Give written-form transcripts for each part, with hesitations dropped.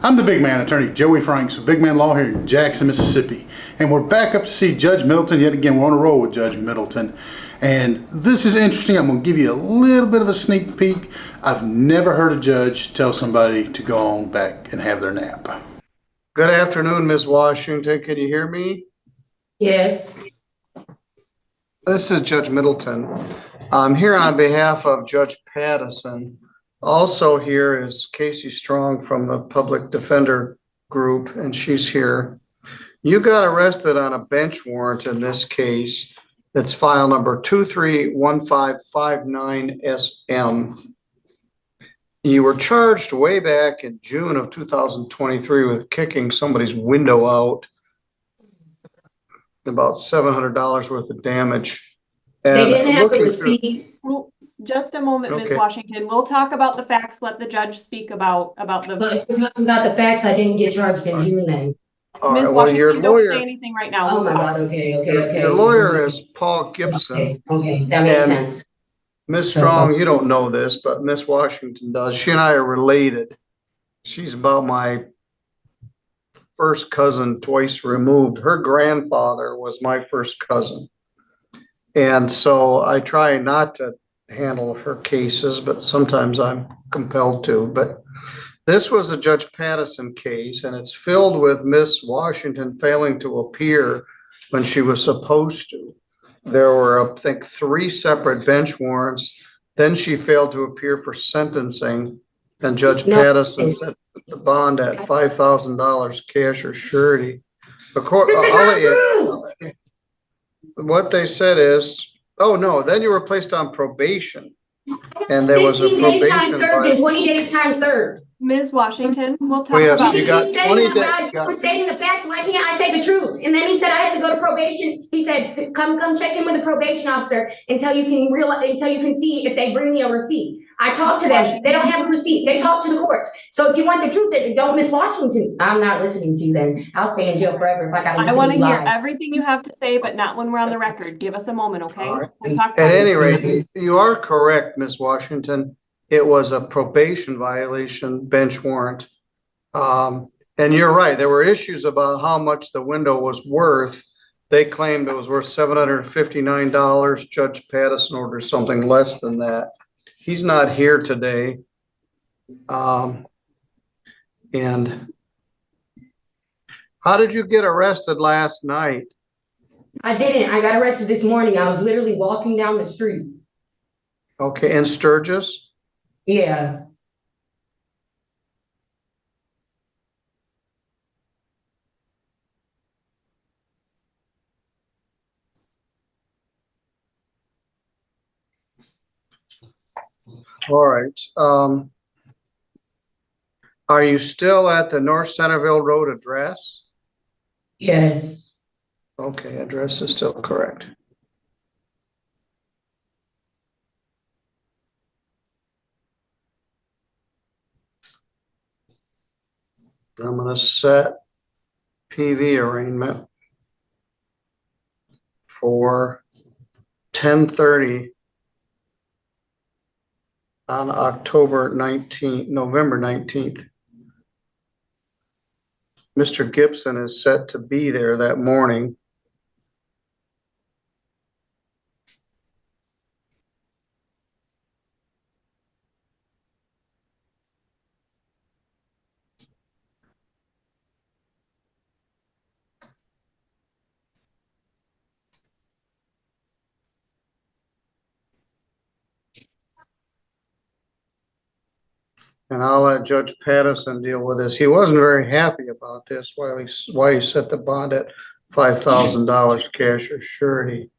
I'm the big man, attorney Joey Franks of Big Man Law here in Jackson, Mississippi. And we're back up to see Judge Middleton. Yet again, we're on a roll with Judge Middleton. And this is interesting. I'm going to give you a little bit of a sneak peek. I've never heard a judge tell somebody to go on back and have their nap. Good afternoon, Ms. Washington. Can you hear me? Yes. This is Judge Middleton. I'm here on behalf of Judge Pattison. Also here is Casey Strong from the Public Defender Group, and she's here. You got arrested on a bench warrant in this case. It's file number 231559SM. You were charged way back in June of 2023 with kicking somebody's window out. About $700 worth of damage. And they didn't have to receive. Just a moment, Okay. Ms. Washington. We'll talk about the facts. Let the judge speak about the. But if we're talking about the facts, I didn't get charged in June then. All Ms. right, well, your Washington, don't lawyer, say anything right now. Oh my God. Okay. your lawyer is Paul Gibson. Okay. That makes And sense. Ms. Strong, you don't know this, but Ms. Washington does. She and I are related. She's about my first cousin twice removed. Her grandfather was my first cousin. And so I try not to handle her cases, but sometimes I'm compelled to. But this was a Judge Pattison case, and it's filled with Miss Washington failing to appear when she was supposed to. There were, I think, 3 separate bench warrants. Then she failed to appear for sentencing, and Judge Pattison set the bond at $5,000 cash or surety. What they said is, oh no, then you were placed on probation, and there was a 15 days time probation served and 20 days time served. Ms. Washington, we'll talk yes, about. you got 20 days. For stating the facts, why can't I say the truth? And then he said I had to go to probation. He said, come check in with the probation officer until you can see if they bring me a receipt. I talked to them. They don't have a receipt. They talk to the courts. So if you want the truth, then don't Miss Washington. I'm not listening to you then. I'll stay in jail forever if I gotta listen I want to to you hear lie. everything you have to say, but not when we're on the record. Give us a moment, okay? All right. We'll talk At about any it. rate, you are correct, Ms. Washington. It was a probation violation bench warrant. And you're right. There were issues about how much the window was worth. They claimed it was worth $759. Judge Pattison ordered something less than that. He's not here today. And how did you get arrested last night? I didn't. I got arrested this morning. I was literally walking down the street. Okay, in Sturgis? Yeah. All right. Are you still at the North Centerville Road address? Yes. Okay, address is still correct. I'm going to set PV arraignment for 10:30 on November 19th. Mr. Gibson is set to be there that morning. And I'll let Judge Pattison deal with this. He wasn't very happy about this, why he set the bond at $5,000 cash or surety.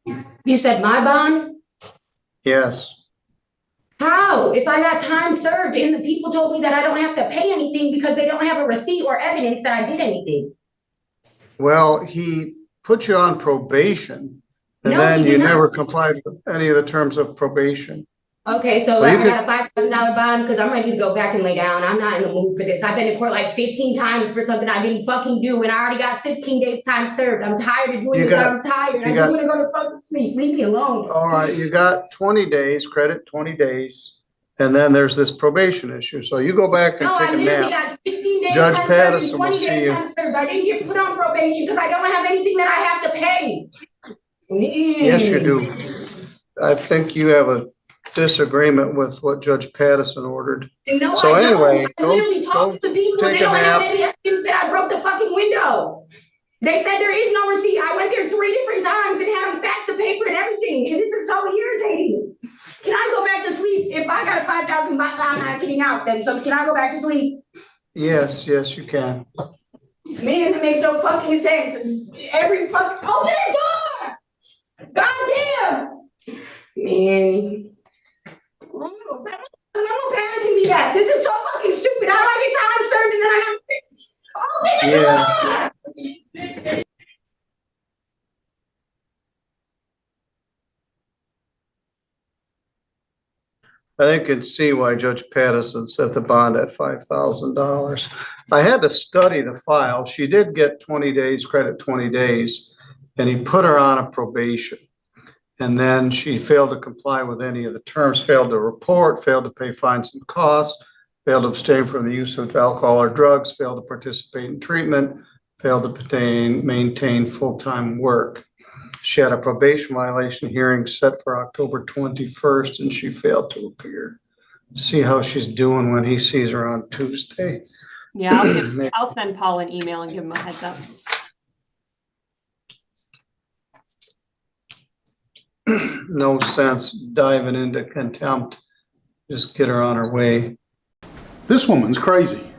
You said my bond? Yes. How? If I got time served and the people told me that I don't have to pay anything because they don't have a receipt or evidence that I did anything. Well, he put you on probation, and No, then he you did not. never complied with any of the terms of probation. Okay, so Well, I got a $5,000 bond because I'm ready to go back and lay down. I'm not in the mood for this. I've been in court like 15 times for something I didn't fucking do, and I already got 16 days time served. I'm tired of doing this. I'm tired. I just want to go to fucking sleep. Leave me alone. All right, you got 20 days, credit 20 days, And then there's this probation issue. So you go back and No, take I a literally nap. got 16 days. Judge time served and Patterson will 20 see days you. time served. I didn't get put on probation because I don't have anything that I have to pay. Yes, you do. I think you have a disagreement with what Judge Patterson ordered. No, So I don't. anyway, I literally talked to people and take they a don't have nap. any evidence that I broke the fucking window. They said there is no receipt. I went there 3 different times and had facts of paper and everything. And this is so irritating. Can I go back to sleep? If I got a 5,000 baht, I'm not getting out then. So can I go back to sleep? Yes, you can. Man, it makes no fucking sense. Every fucking, open the door! Goddamn! Man. No embarrassing me that. This is so fucking stupid. How do I get time served and then I have to open the door? I think you can see why Judge Patterson set the bond at $5,000. I had to study the file. She did get 20 days, credit 20 days, and he put her on a probation. And then she failed to comply with any of the terms, failed to report, failed to pay fines and costs, failed to abstain from the use of alcohol or drugs, failed to participate in treatment, failed to maintain full-time work. She had a probation violation hearing set for October 21st, and she failed to appear. See how she's doing when he sees her on Tuesday. Yeah, I'll send Paul an email and give him a heads up. No sense diving into contempt. Just get her on her way. This woman's crazy.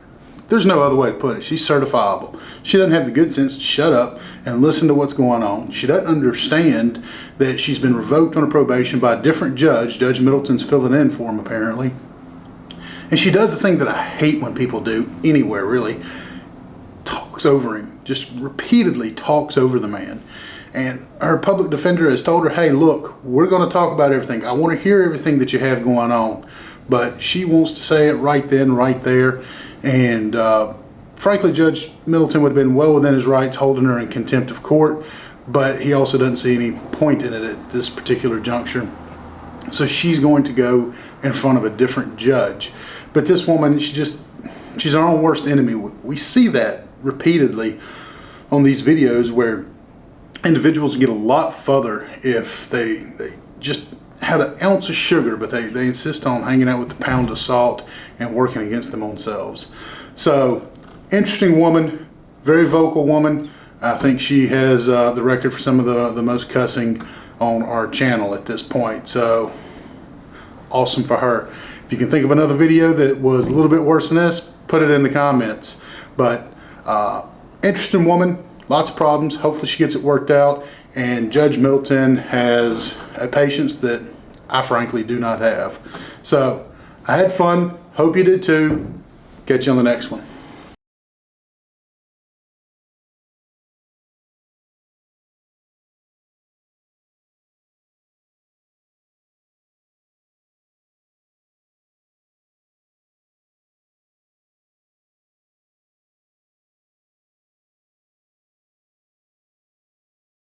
There's no other way to put it. She's certifiable. She doesn't have the good sense to shut up and listen to what's going on. She doesn't understand that she's been revoked on a probation by a different judge. Judge Middleton's filling in for him, apparently. And she does the thing that I hate when people do, anywhere really. Talks over him. Just repeatedly talks over the man. And her public defender has told her, hey, look, we're going to talk about everything. I want to hear everything that you have going on. But she wants to say it right then, right there. And frankly, Judge Middleton would have been well within his rights holding her in contempt of court. But he also doesn't see any point in it at this particular juncture. So she's going to go in front of a different judge. But this woman, she's our own worst enemy. We see that repeatedly on these videos where individuals get a lot further if they just had an ounce of sugar, but they insist on hanging out with the pound of salt and working against them themselves. So, interesting woman, very vocal woman. I think she has the record for some of the most cussing on our channel at this point. So, awesome for her. If you can think of another video that was a little bit worse than this, put it in the comments. But, interesting woman. Lots of problems. Hopefully she gets it worked out. And Judge Middleton has a patience that I frankly do not have. So I had fun. Hope you did too. Catch you on the next one.